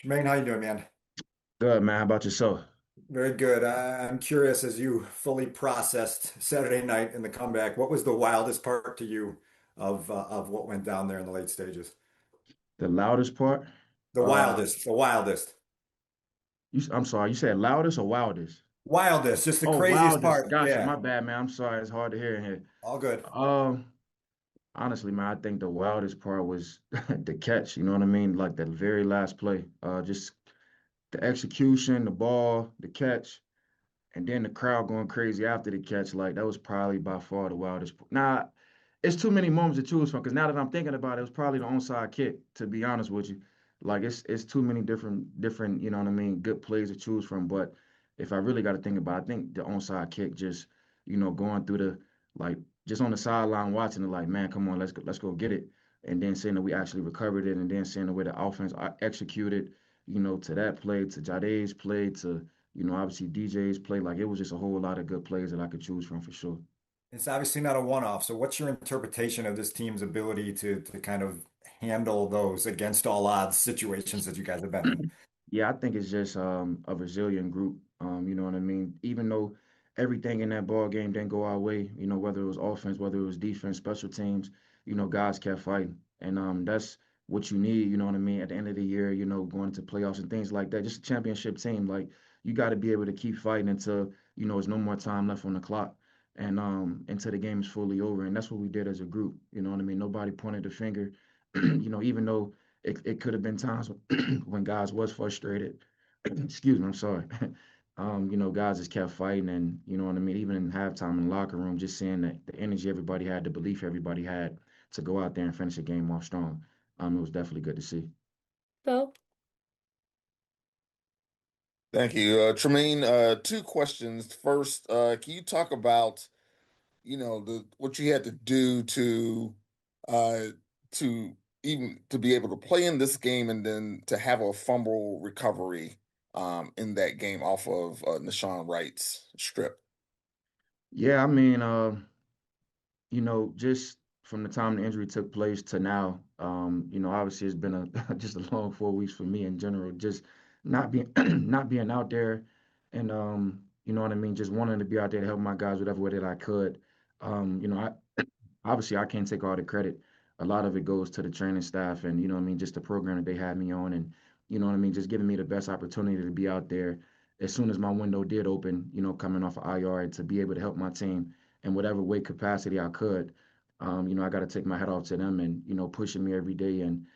Tremaine, how you doing, man? Good, man. How about yourself? Very good. I'm curious, as you fully processed Saturday night and the comeback, what was the wildest part to you of what went down there in the late stages? The loudest part? The wildest, the wildest, I'm sorry, you said loudest or wildest? wildest, just the Oh, craziest wildest. part. Gotcha. My Yeah, bad, man. I'm sorry. It's hard to hear in here. all good. Um, Honestly, man, I think the wildest part was the catch. You know what I mean? Like that very last play. Just the execution, the ball, the catch, and then the crowd going crazy after the catch. Like that was probably by far the wildest. Nah, it's too many moments to choose from. Because now that I'm thinking about it, it was probably the onside kick. To be honest with you, like it's too many different. You know what I mean? Good plays to choose from. But if I really got to think about it, I think the onside kick just going through the like just on the sideline watching it like, man, come on, let's go get it. And then seeing that we actually recovered it, and then seeing the way the offense executed, to that play, to Jahdae's play, to obviously DJ's play. Like it was just a whole lot of good plays that I could choose from for sure. It's obviously not a one-off. So what's your interpretation of this team's ability to kind of handle those against all odds situations that you guys have been in? Yeah, I think it's just a resilient group. You know what I mean? Even though everything in that ball game didn't go our way, whether it was offense, whether it was defense, special teams, guys kept fighting. And that's what you need, you know what I mean, at the end of the year, going into playoffs and things like that. Just a championship team, like you got to be able to keep fighting until, there's no more time left on the clock and until the game is fully over. And that's what we did as a group. You know what I mean? Nobody pointed the finger, even though it could have been times when guys was frustrated. Excuse me, I'm sorry. Guys just kept fighting, and you know what I mean. Even in halftime in the locker room, just seeing the energy everybody had, the belief everybody had to go out there and finish the game off strong. It was definitely good to see. Bo, Thank you. Tremaine, two questions. First, can you talk about, the what you had to do uh to even to be able to play in this game and then to have a fumble recovery in that game off of Nashawn Wright's strip? Yeah, I mean, just from the time the injury took place to now, obviously it's been a just a long 4 weeks for me in general. Just not being not being out there, and you know what I mean, just wanting to be out there to help my guys whatever way that I could. I obviously I can't take all the credit. A lot of it goes to the training staff and what I mean, just the program that they had me on and what I mean, just giving me the best opportunity to be out there as soon as my window did open, coming off of IR to be able to help my team in whatever way capacity I could. I got to take my hat off to them and, pushing me every day and,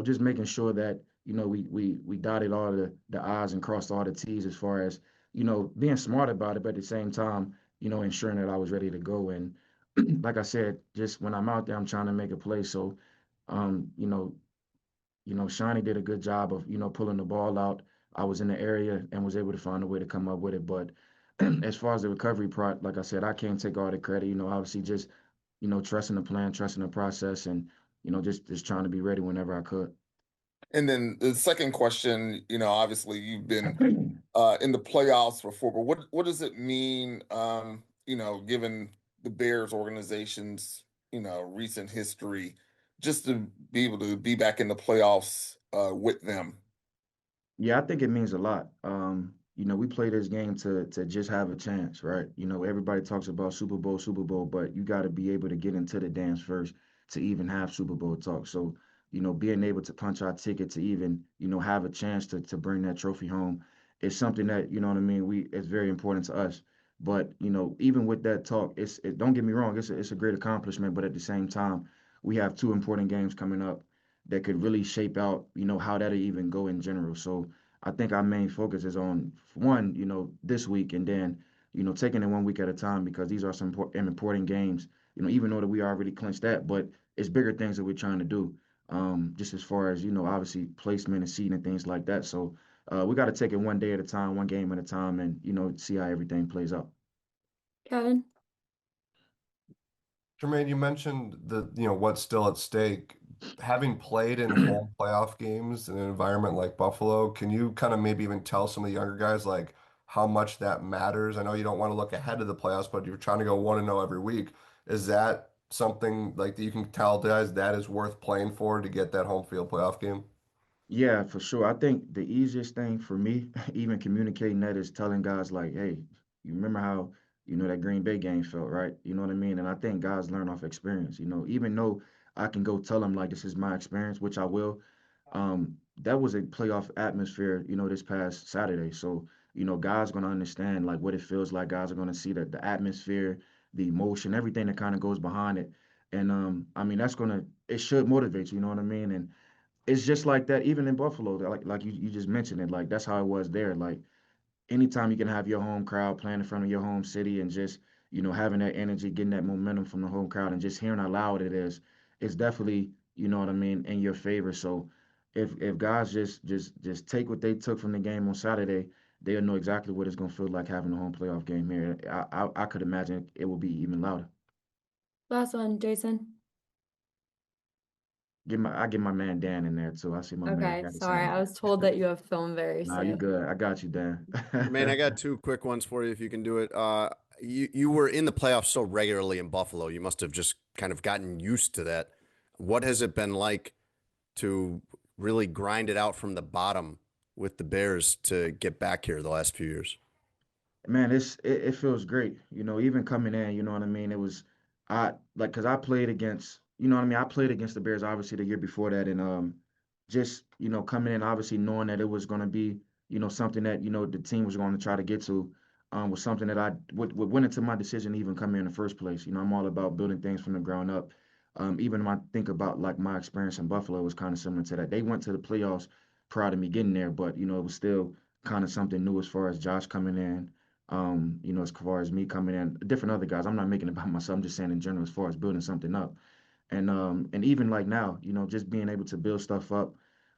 just making sure that, we dotted all the I's and crossed all the T's as far as, being smart about it, but at the same time, ensuring that I was ready to go. And like I said, just when I'm out there, I'm trying to make a play. So, um, you know, Shawnee did a good job of, pulling the ball out. I was in the area and was able to find a way to come up with it. But as far as the recovery part, like I said, I can't take all the credit. Obviously just, trusting the plan, trusting the process, and just trying to be ready whenever I could. And then the second question, obviously you've been in the playoffs before, but what does it mean, given the Bears organization's, recent history, just to be able to be back in the playoffs with them? Yeah, I think it means a lot. We play this game to just have a chance, right? Everybody talks about Super Bowl, but you got to be able to get into the dance first to even have Super Bowl talk. So, being able to punch our ticket to even, have a chance to bring that trophy home is something that, you know what I mean, it's very important to us. But, even with that talk, don't get me wrong, it's a great accomplishment, but at the same time, we have two important games coming up that could really shape out, how that'll even go in general. So I think our main focus is on one, this week and then, taking it 1 week at a time because these are some important games, even though that we already clinched that, but it's bigger things that we're trying to do. Just as far as, obviously placement and seeding and things like that. So we got to take it one day at a time, one game at a time, and, see how everything plays out. Kevin. Jermaine, you mentioned what's still at stake. Having played in home playoff games in an environment like Buffalo, can you kind of maybe even tell some of the younger guys like how much that matters? I know you don't want to look ahead of the playoffs, but you're trying to go 1-0 every week. Is that something like that you can tell guys that is worth playing for to get that home field playoff game? Yeah, for sure. I think the easiest thing for me, even communicating that, is telling guys like, hey, you remember how, that Green Bay game felt, right? You know what I mean? And I think guys learn off experience, even though I can go tell them like this is my experience, which I will. That was a playoff atmosphere, this past Saturday. So, guys gonna understand like what it feels like. Guys are gonna see that the atmosphere, the emotion, everything that kind of goes behind it. And I mean, it should motivate you, you know what I mean? And it's just like that even in Buffalo. Like you just mentioned it. Like that's how it was there. Like anytime you can have your home crowd playing in front of your home city and just, having that energy, getting that momentum from the home crowd and just hearing how loud it is, it's definitely, you know what I mean, in your favor. So if guys just take what they took from the game on Saturday, they'll know exactly what it's gonna feel like having a home playoff game here. I could imagine it will be even louder. Last one, Jason. I get my man Dan in there too. I see my man Okay, Dan sorry. saying I was told that you have film very nah, you soon. good. I got you, Dan. Jermaine, I got two quick ones for you if you can do it. You were in the playoffs so regularly in Buffalo. You must have just kind of gotten used to that. What has it been like to really grind it out from the bottom with the Bears to get back here the last few years? Man, it feels great. Even coming in, you know what I mean? It was I like because I played against, you know what I mean? I played against the Bears obviously the year before that and just, coming in obviously knowing that it was gonna be, something that, the team was gonna try to get to, was something that I would went into my decision to even come here in the first place. I'm all about building things from the ground up. Even when I think about like my experience in Buffalo was kind of similar to that. They went to the playoffs prior to me getting there, but it was still kind of something new as far as Josh coming in, as far as me coming in, different other guys. I'm not making it about myself. I'm just saying in general, as far as building something up. And even like now, just being able to build stuff up,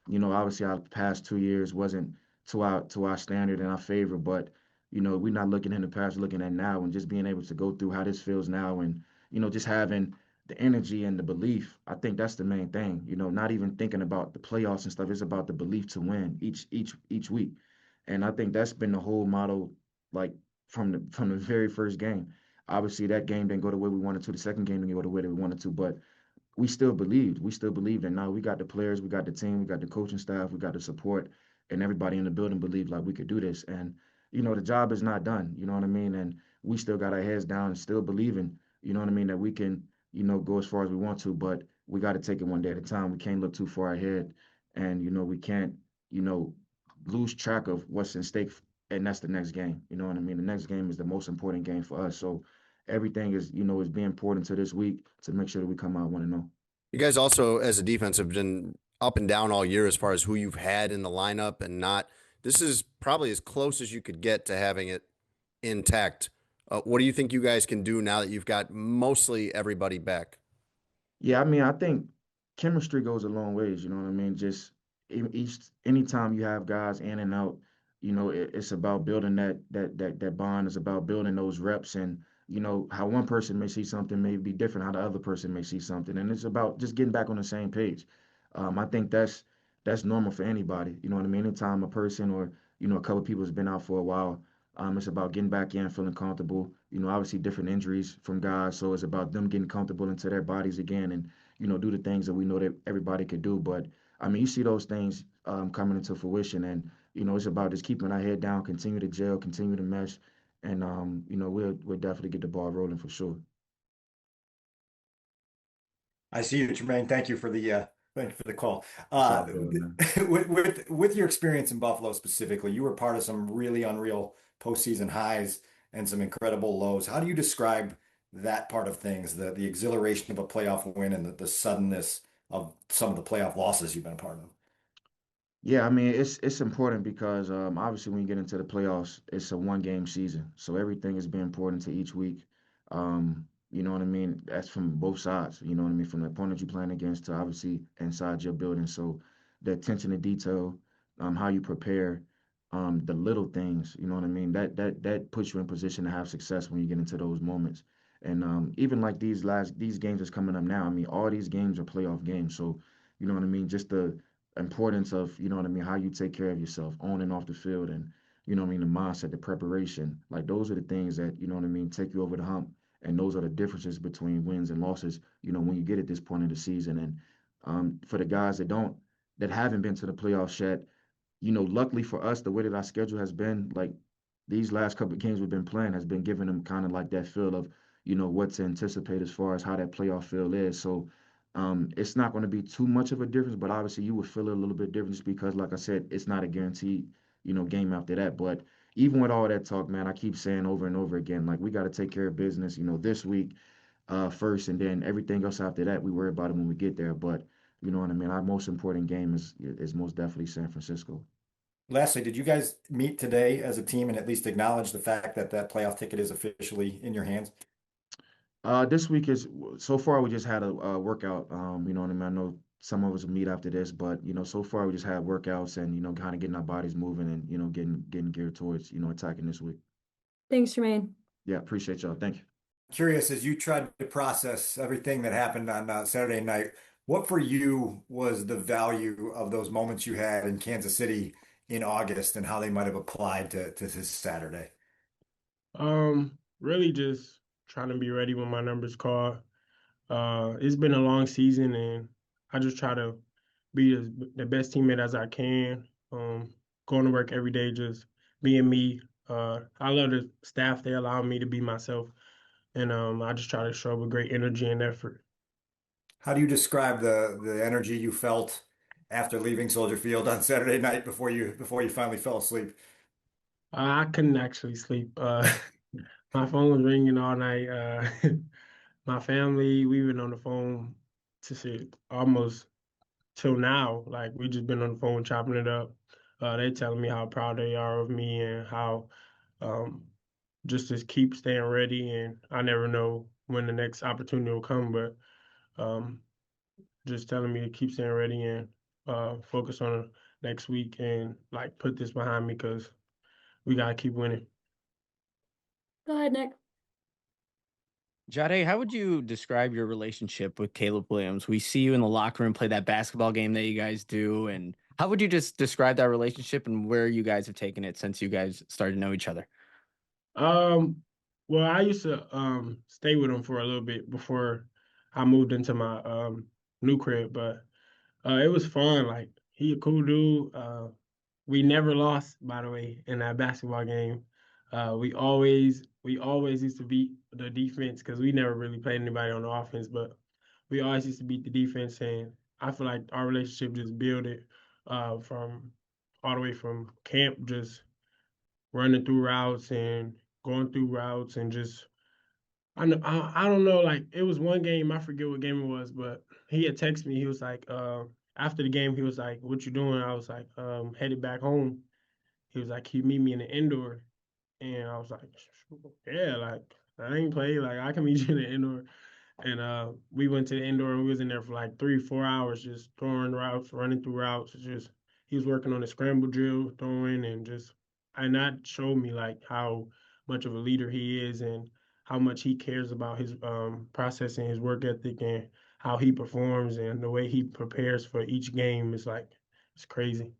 obviously our past 2 years wasn't to our standard and our favor, but we're not looking in the past, looking at now and just being able to go through how this feels now and, just having the energy and the belief. I think that's the main thing, not even thinking about the playoffs and stuff. It's about the belief to win each week. And I think that's been the whole model, like from the very first game. Obviously, that game didn't go the way we wanted to. The second game didn't go the way that we wanted to, but we still believed. We still believed, and now we got the players, we got the team, we got the coaching staff, we got the support, and everybody in the building believed like we could do this. And the job is not done. You know what I mean? And we still got our heads down and still believing. You know what I mean? That we can, go as far as we want to, but we got to take it one day at a time. We can't look too far ahead, and we can't, you know, lose track of what's in stake, and that's the next game. You know what I mean? The next game is the most important game for us. So everything is being poured into this week to make sure that we come out 1-0. You guys also, as a defense, have been up and down all year as far as who you've had in the lineup and not. This is probably as close as you could get to having it intact. What do you think you guys can do now that you've got mostly everybody back? Yeah, I mean, I think chemistry goes a long ways. You know what I mean? Just anytime you have guys in and out, it's about building that bond. It's about building those reps, and how one person may see something may be different how the other person may see something, and it's about just getting back on the same page. I think that's normal for anybody. You know what I mean? Anytime a person or a couple people has been out for a while, it's about getting back in, feeling comfortable. Obviously different injuries from guys, so it's about them getting comfortable into their bodies again and do the things that we know that everybody could do. But I mean, you see those things coming into fruition, and it's about just keeping our head down, continue to gel, continue to mesh, and we'll definitely get the ball rolling for sure. I see you, Tremaine. Thank you for the call. It's all good, man. With your experience in Buffalo specifically, you were part of some really unreal postseason highs and some incredible lows. How do you describe that part of things, the exhilaration of a playoff win and the suddenness of some of the playoff losses you've been a part of? Yeah, I mean it's important because obviously when you get into the playoffs, it's a one game season, so everything is being poured into each week. You know what I mean? That's from both sides. You know what I mean? From the opponent you're playing against to obviously inside your building. So the attention to detail, how you prepare, the little things. You know what I mean? That puts you in position to have success when you get into those moments. And even like these games that's coming up now. I mean, all these games are playoff games. So you know what I mean? Just the importance of, you know what I mean, how you take care of yourself on and off the field and, what I mean, the mindset, the preparation. Like those are the things that, you know what I mean, take you over the hump. And those are the differences between wins and losses, when you get at this point in the season. And for the guys that don't, that haven't been to the playoffs yet. Luckily for us, the way that our schedule has been, like these last couple of games we've been playing has been giving them kind of like that feel of, what to anticipate as far as how that playoff feel is. So it's not going to be too much of a difference, but obviously you would feel it a little bit different just because, like I said, it's not a guaranteed, game after that. But even with all that talk, man, I keep saying over and over again, like we got to take care of business, this week first, and then everything else after that, we worry about it when we get there. But you know what I mean? Our most important game is most definitely San Francisco. Lastly, did you guys meet today as a team and at least acknowledge the fact that that playoff ticket is officially in your hands? This week is so far we just had a workout. You know what I mean? I know some of us will meet after this, but so far we just had workouts and kind of getting our bodies moving and getting geared towards attacking this week. Thanks, Tremaine. Yeah, appreciate y'all. Thank you. Curious, as you tried to process everything that happened on Saturday night, what for you was the value of those moments you had in Kansas City in August and how they might have applied to this Saturday? Really just trying to be ready when my number's called. It's been a long season, and I just try to be the best teammate as I can. Going to work every day, just being me. I love the staff; they allow me to be myself, and I just try to show up with great energy and effort. How do you describe the energy you felt after leaving Soldier Field on Saturday night before you finally fell asleep? I couldn't actually sleep. My phone was ringing all night. My family, we've been on the phone to shit almost till now. Like we just been on the phone chopping it up. They telling me how proud they are of me and how um, just to keep staying ready. And I never know when the next opportunity will come, but um, just telling me to keep staying ready and focus on next week and like put this behind me because we gotta keep winning. Go ahead, Nick. Jahdae, how would you describe your relationship with Caleb Williams? We see you in the locker room play that basketball game that you guys do, and how would you just describe that relationship and where you guys have taken it since you guys started to know each other? Um, well, I used to stay with him for a little bit before I moved into my new crib, but it was fun. Like he a cool dude. We never lost, by the way, in that basketball game. We always used to beat the defense because we never really played anybody on the offense, but we always used to beat the defense, and I feel like our relationship just built it from all the way from camp, just running through routes and going through routes and just I don't know, like it was one game, I forget what game it was, but he had texted me. He was like, after the game, he was like, "What you doing?" I was like, headed back home. He was like, "Can you meet me in the indoor?" And I was like, "Yeah, like I ain't play, like I can meet you in the indoor." And we went to the indoor and we was in there for like 3, 4 hours just throwing routes, running through routes. Just he was working on the scramble drill, throwing and that showed me like how much of a leader he is and how much he cares about his process and his work ethic and how he performs and the way he prepares for each game is like it's crazy.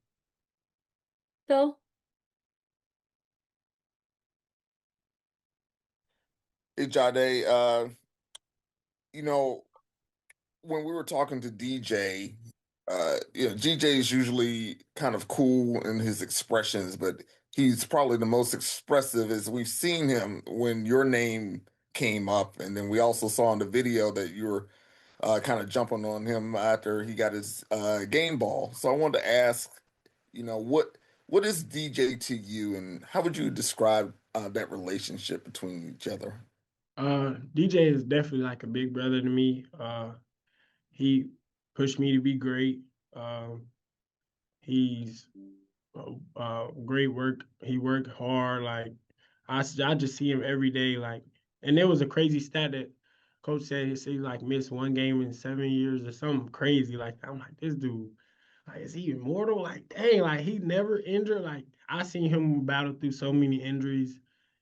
Phil? Hey, Jahdae, you know, when we were talking to DJ, DJ is usually kind of cool in his expressions, but he's probably the most expressive as we've seen him when your name came up. And then we also saw in the video that you were kind of jumping on him after he got his game ball. So I wanted to ask, what is DJ to you, and how would you describe that relationship between each other? DJ is definitely like a big brother to me. He pushed me to be great. He's great work. He worked hard. Like I just see him every day. Like, and there was a crazy stat that coach said he like missed one game in 7 years or something crazy like that. I'm like, this dude, like, is he immortal? Like, dang, like he never injured. Like I seen him battle through so many injuries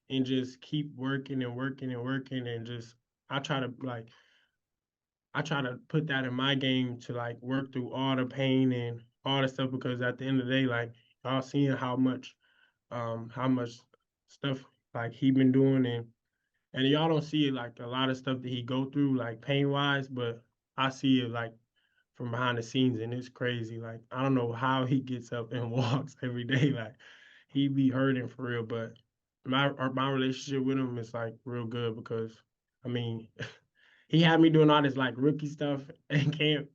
and just keep working and working and working and just I try to like I try to put that in my game to like work through all the pain and all the stuff because at the end of the day, like y'all seeing how much stuff like he been doing and y'all don't see it like a lot of stuff that he go through like pain wise, but I see it like from behind the scenes, and it's crazy. Like I don't know how he gets up and walks every day. Like he be hurting for real, but my relationship with him is like real good because I mean he had me doing all this like rookie stuff in camp,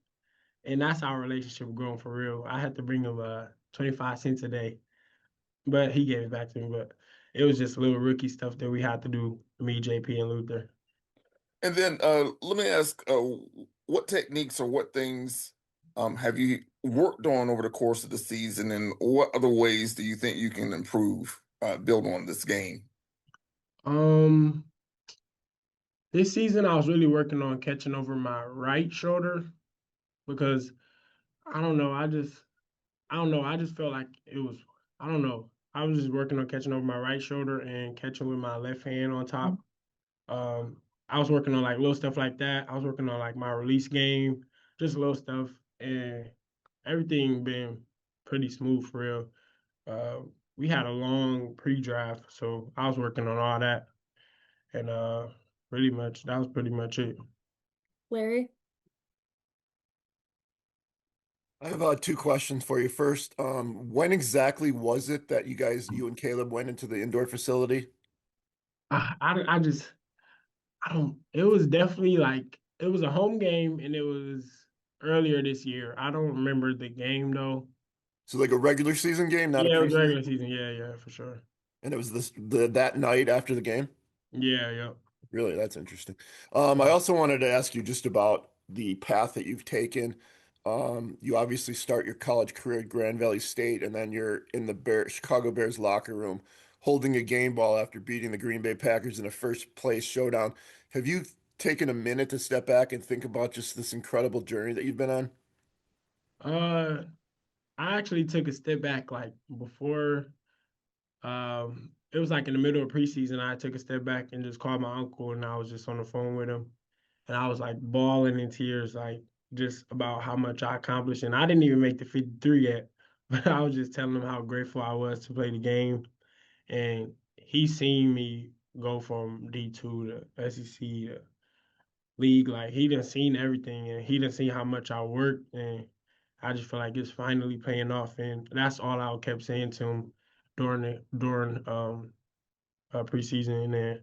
and that's our relationship growing for real. I had to bring him 25 cents a day, but he gave it back to me. But it was just little rookie stuff that we had to do, me, JP, and Luther. And then let me ask, what techniques or what things have you worked on over the course of the season, and what other ways do you think you can improve, build on this game? Um, this season I was really working on catching over my right shoulder because I don't know, I don't know, I just felt like it was I don't know. I was just working on catching over my right shoulder and catching with my left hand on top. Um, I was working on like little stuff like that. I was working on like my release game, just little stuff, and everything been pretty smooth for real. Uh, we had a long pre-draft, so I was working on all that, and pretty much that was pretty much it. Larry? I have two questions for you. First, when exactly was it that you and Caleb went into the indoor facility? I just I don't. It was definitely like it was a home game, and it was earlier this year. I don't remember the game though. So like a regular season game, not a Yeah, it was preseason? regular season. Yeah, yeah, for sure. And it was that night after the game? Yeah, yeah. Really, that's interesting. I also wanted to ask you just about the path that you've taken. You obviously start your college career at Grand Valley State, and then you're in the Chicago Bears locker room holding a game ball after beating the Green Bay Packers in a first place showdown. Have you taken a minute to step back and think about just this incredible journey that you've been on? Uh, I actually took a step back like before. It was like in the middle of preseason. I took a step back and just called my uncle, and I was just on the phone with him, and I was like bawling in tears, like just about how much I accomplished. And I didn't even make the 53 yet, but I was just telling him how grateful I was to play the game. And he seen me go from D2 to SEC to league. Like he done seen everything, and he done seen how much I worked, and I just feel like it's finally paying off. And that's all I kept saying to him during preseason. And then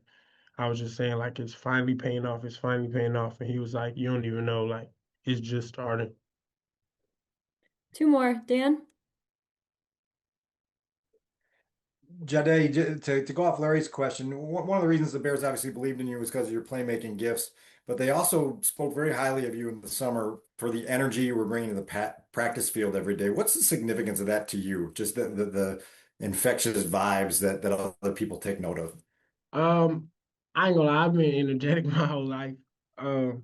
I was just saying like it's finally paying off. It's finally paying off. And he was like, "You don't even know, like it's just starting." Two more. Dan? Jahdae, to go off Larry's question, one of the reasons the Bears obviously believed in you was because of your playmaking gifts, but they also spoke very highly of you in the summer for the energy you were bringing to the practice field every day. What's the significance of that to you? Just the infectious vibes that other people take note of. I ain't gonna lie, I've been energetic my whole life. Um,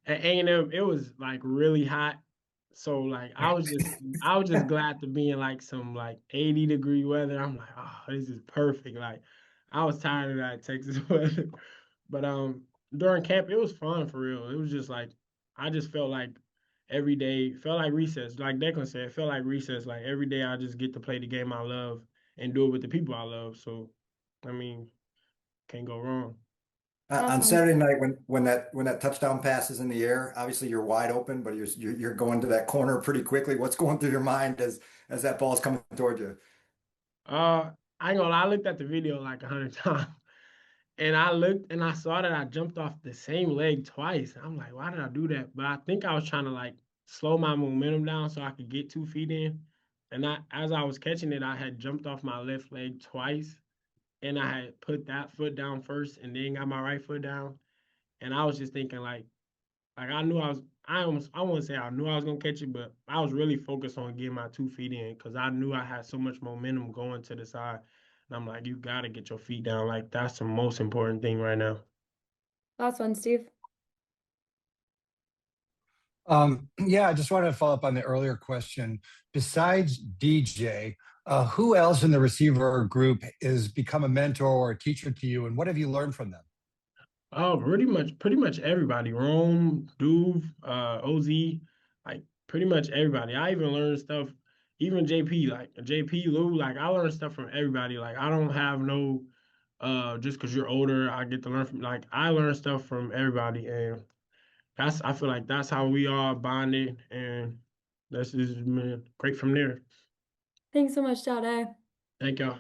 at A&M, it was like really hot. So like I was just glad to be in like some like 80-degree weather. I'm like, oh, this is perfect. Like I was tired of that Texas weather. But during camp it was fun for real. It was just like I just felt like every day felt like recess. Like Declan said, it felt like recess. Like every day I just get to play the game I love and do it with the people I love. So I mean, can't go wrong. On Awesome. Saturday night, when that touchdown pass is in the air, obviously you're wide open, but you're going to that corner pretty quickly. What's going through your mind as that ball's coming toward you? I ain't gonna lie, I looked at the video like 100 times. And I looked and I saw that I jumped off the same leg twice. I'm like, why did I do that? But I think I was trying to like slow my momentum down so I could get 2 feet in. And as I was catching it, I had jumped off my left leg twice, and I had put that foot down first, and then got my right foot down. And I was just thinking like I knew I was. I wouldn't say I knew I was gonna catch it, but I was really focused on getting my 2 feet in because I knew I had so much momentum going to the side. And I'm like, you gotta get your feet down. Like that's the most important thing right now. Last one, Steve. Yeah, I just wanted to follow up on the earlier question. Besides DJ, who else in the receiver group is become a mentor or a teacher to you, and what have you learned from them? Oh, pretty much everybody. Rome, Duve, OZ, like pretty much everybody. I even learned stuff, even JP, like JP, Lou, like I learned stuff from everybody. Like I don't have no just because you're older, I get to learn from like I learn stuff from everybody. And I feel like that's how we all bonded, and that's just been great from there. Thanks so much, Jahdae. Thank y'all.